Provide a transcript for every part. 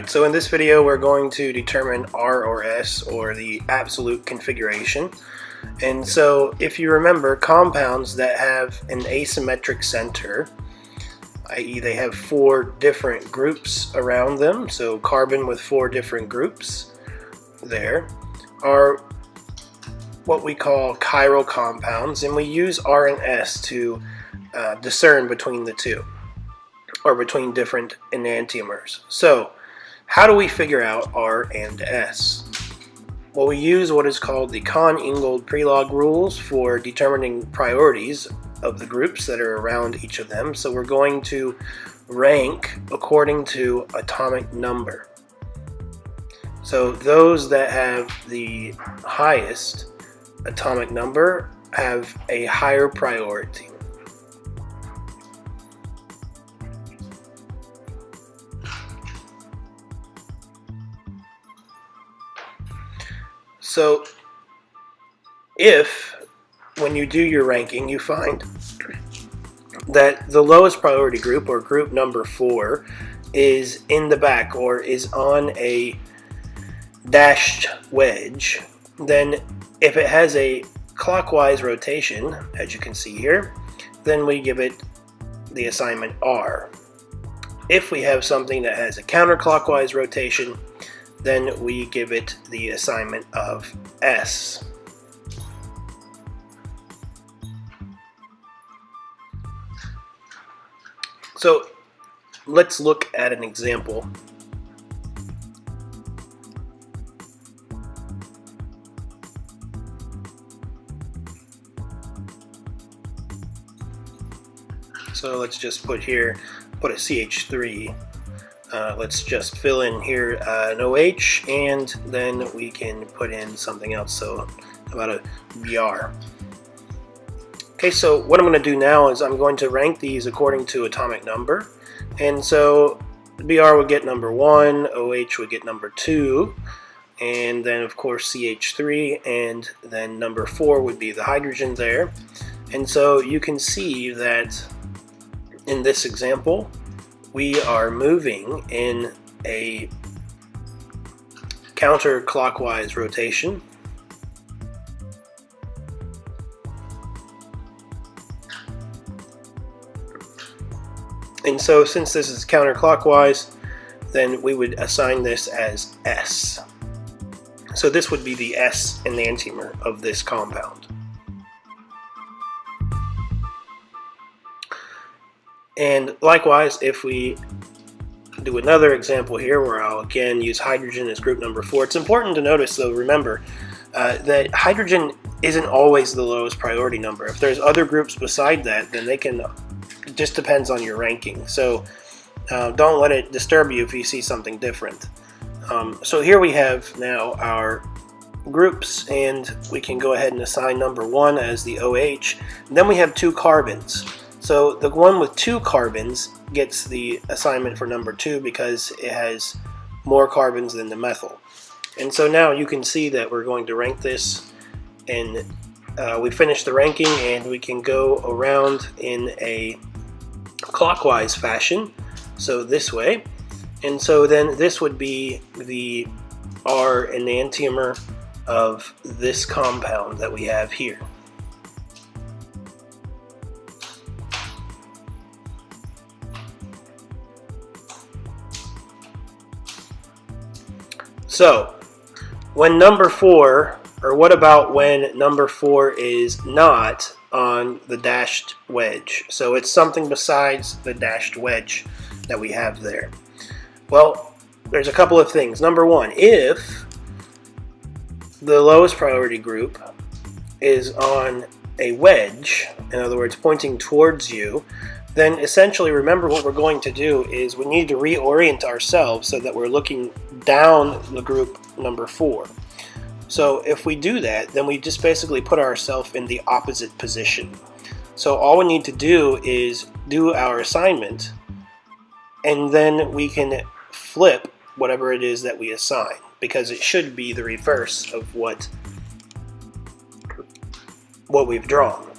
Alright, so in this video we're going to determine R or S, or the absolute configuration. And so if you remember, compounds that have an asymmetric center, i.e. they have 4 different groups around them, so carbon with 4 different groups there, are what we call chiral compounds, and we use R and S to discern between the two, or between different enantiomers. So how do we figure out R and S? Well, we use what is called the Cahn-Ingold-Prelog rules for determining priorities of the groups that are around each of them. So we're going to rank according to atomic number. So those that have the highest atomic number have a higher priority. So if, when you do your ranking, you find that the lowest priority group, or group number 4, is in the back or is on a dashed wedge, then if it has a clockwise rotation, as you can see here, then we give it the assignment R. If we have something that has a counterclockwise rotation, then we give it the assignment of S. So let's look at an example. So let's just put a CH3. Let's just fill in here an OH, and then we can put in something else, so about a Br. Okay, so what I'm going to do now is I'm going to rank these according to atomic number. And so Br would get number 1, OH would get number 2, and then of course CH3, and then number 4 would be the hydrogen there. And so you can see that in this example, we are moving in a counterclockwise rotation. And so since this is counterclockwise, then we would assign this as S. So this would be the S enantiomer of this compound. And likewise, if we do another example here where I'll again use hydrogen as group number 4, it's important to notice, though, remember, that hydrogen isn't always the lowest priority number. If there's other groups beside that, then they can, it just depends on your ranking. So don't let it disturb you if you see something different. So here we have now our groups, and we can go ahead and assign number 1 as the OH. And then we have 2 carbons. So the one with 2 carbons gets the assignment for number 2 because it has more carbons than the methyl. And so now you can see that we're going to rank this, and we finish the ranking, and we can go around in a clockwise fashion, so this way. And so then this would be the R enantiomer of this compound that we have here. So, when number 4, or what about when number 4 is not on the dashed wedge? So it's something besides the dashed wedge that we have there. Well, there's a couple of things. Number 1, if the lowest priority group is on a wedge, in other words, pointing towards you, then essentially, remember, what we're going to do is we need to reorient ourselves so that we're looking down the group number 4. So if we do that, then we just basically put ourselves in the opposite position. So all we need to do is do our assignment, and then we can flip whatever it is that we assign, because it should be the reverse of what we've drawn.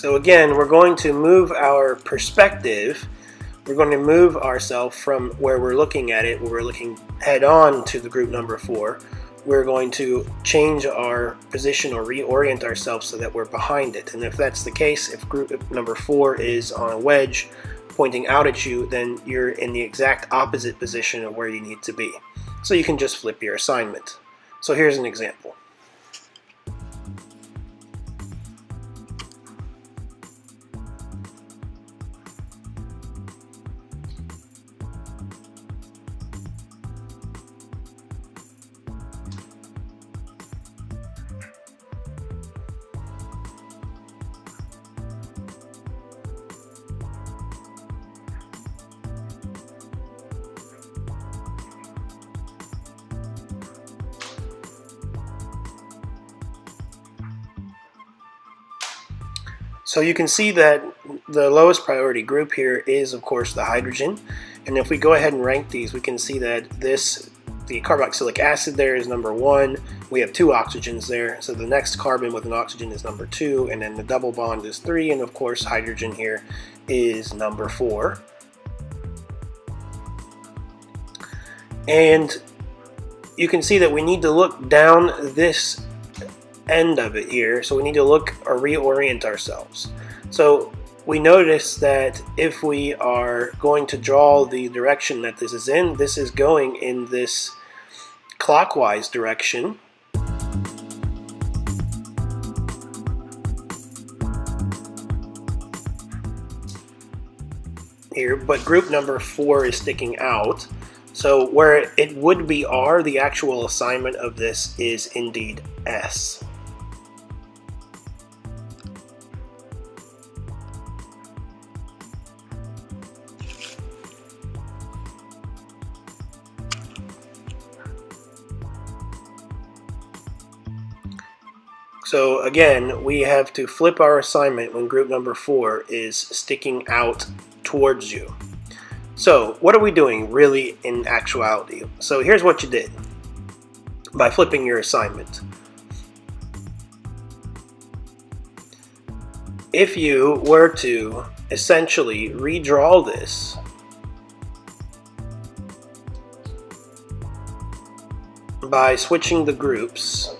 So again, we're going to move our perspective. We're going to move ourselves from where we're looking at it, where we're looking head on to the group number 4. We're going to change our position or reorient ourselves so that we're behind it. And if that's the case, if group number 4 is on a wedge pointing out at you, then you're in the exact opposite position of where you need to be. So you can just flip your assignment. So here's an example. So you can see that the lowest priority group here is, of course, the hydrogen. And if we go ahead and rank these, we can see that the carboxylic acid there is number 1. We have 2 oxygens there. So the next carbon with an oxygen is number 2, and then the double bond is 3, and of course hydrogen here is number 4. And you can see that we need to look down this end of it here, so we need to look or reorient ourselves. So we notice that if we are going to draw the direction that this is going in this clockwise direction. Here, but group number 4 is sticking out. So where it would be R, the actual assignment of this is indeed S. So again, we have to flip our assignment when group number 4 is sticking out towards you. So what are we doing really in actuality? So here's what you did by flipping your assignment. If you were to essentially redraw this by switching the groups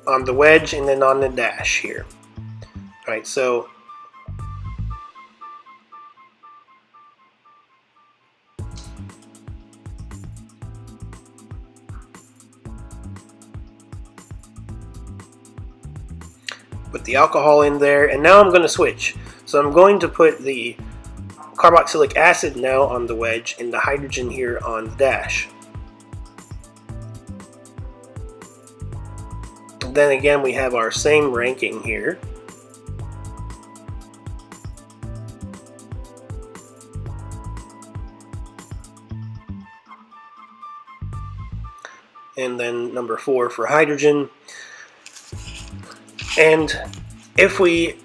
on the wedge and then on the dash here. All right, so put the alcohol in there, and now I'm going to switch. So I'm going to put the carboxylic acid now on the wedge and the hydrogen here on the dash. Then again, we have our same ranking here. And then number 4 for hydrogen. And if we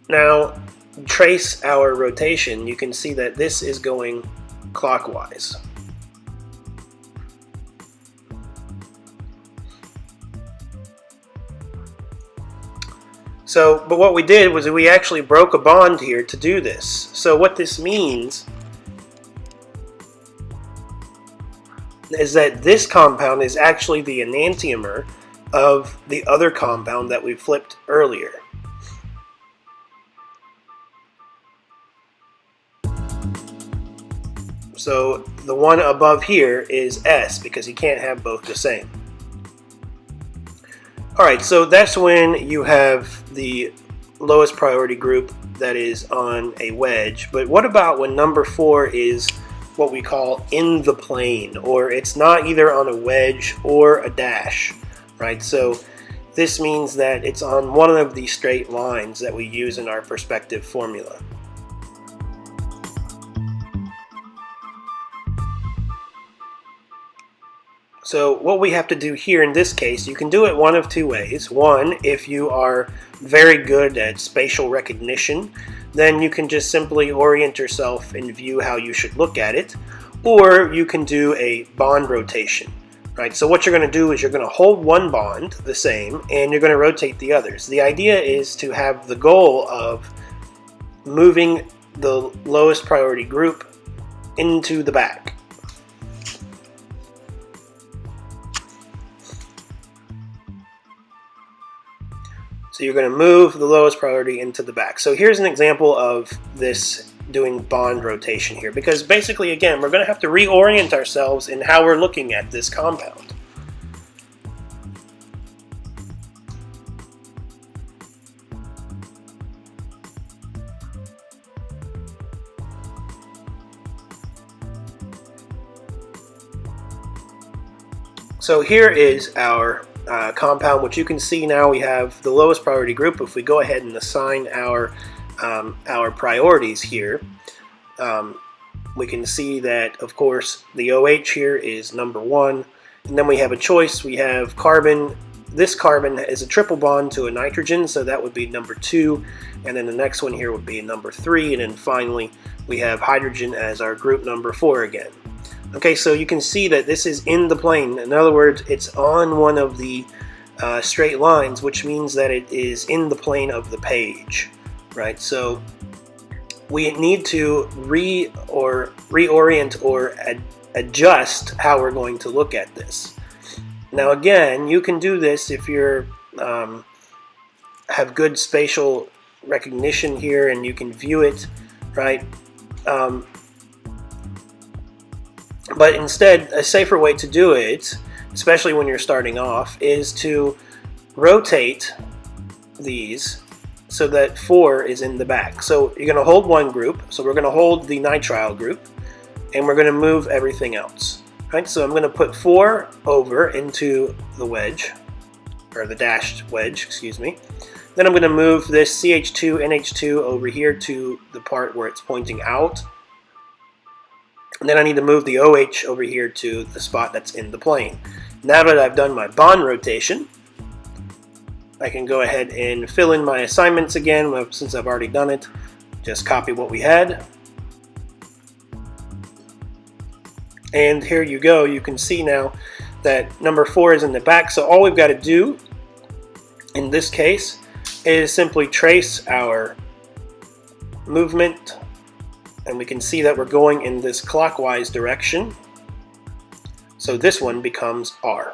now trace our rotation, you can see that this is going clockwise. So, but what we did was we actually broke a bond here to do this. So what this means is that this compound is actually the enantiomer of the other compound that we flipped earlier. So the one above here is S because you can't have both the same. Alright, so that's when you have the lowest priority group that is on a wedge. But what about when number 4 is what we call in the plane, or it's not either on a wedge or a dash, right? So this means that it's on one of the straight lines that we use in our perspective formula. So what we have to do here in this case, you can do it one of 2 ways. One, if you are very good at spatial recognition, then you can just simply orient yourself and view how you should look at it. Or you can do a bond rotation, Right, so what you're going to do is you're going to hold one bond the same, and you're going to rotate the others. The idea is to have the goal of moving the lowest priority group into the back. So you're going to move the lowest priority into the back. So here's an example of this doing bond rotation here, because basically, again, we're going to have to reorient ourselves in how we're looking at this compound. So here is our compound, which you can see now we have the lowest priority group. If we go ahead and assign our priorities here, we can see that, of course, the OH here is number 1, and then we have a choice. We have carbon. This carbon is a triple bond to a nitrogen, so that would be number 2, and then the next one here would be number 3, and then finally we have hydrogen as our group number 4 again. Okay, so you can see that this is in the plane. In other words, it's on one of the straight lines, which means that it is in the plane of the page, right? So we need to reorient or adjust how we're going to look at this. Now, again, you can do this if you're have good spatial recognition here, and you can view it, right? But instead, a safer way to do it, especially when you're starting off, is to rotate these so that 4 is in the back. So you're going to hold one group. So we're going to hold the nitrile group, and we're going to move everything else. Right? So I'm going to put 4 over into the wedge, or the dashed wedge, excuse me. Then I'm going to move this CH2, NH2 over here to the part where it's pointing out. And then I need to move the OH over here to the spot that's in the plane. Now that I've done my bond rotation, I can go ahead and fill in my assignments again. Since I've already done it, just copy what we had. And here you go. You can see now that number 4 is in the back. So all we've got to do in this case is simply trace our movement, and we can see that we're going in this clockwise direction. So this one becomes R.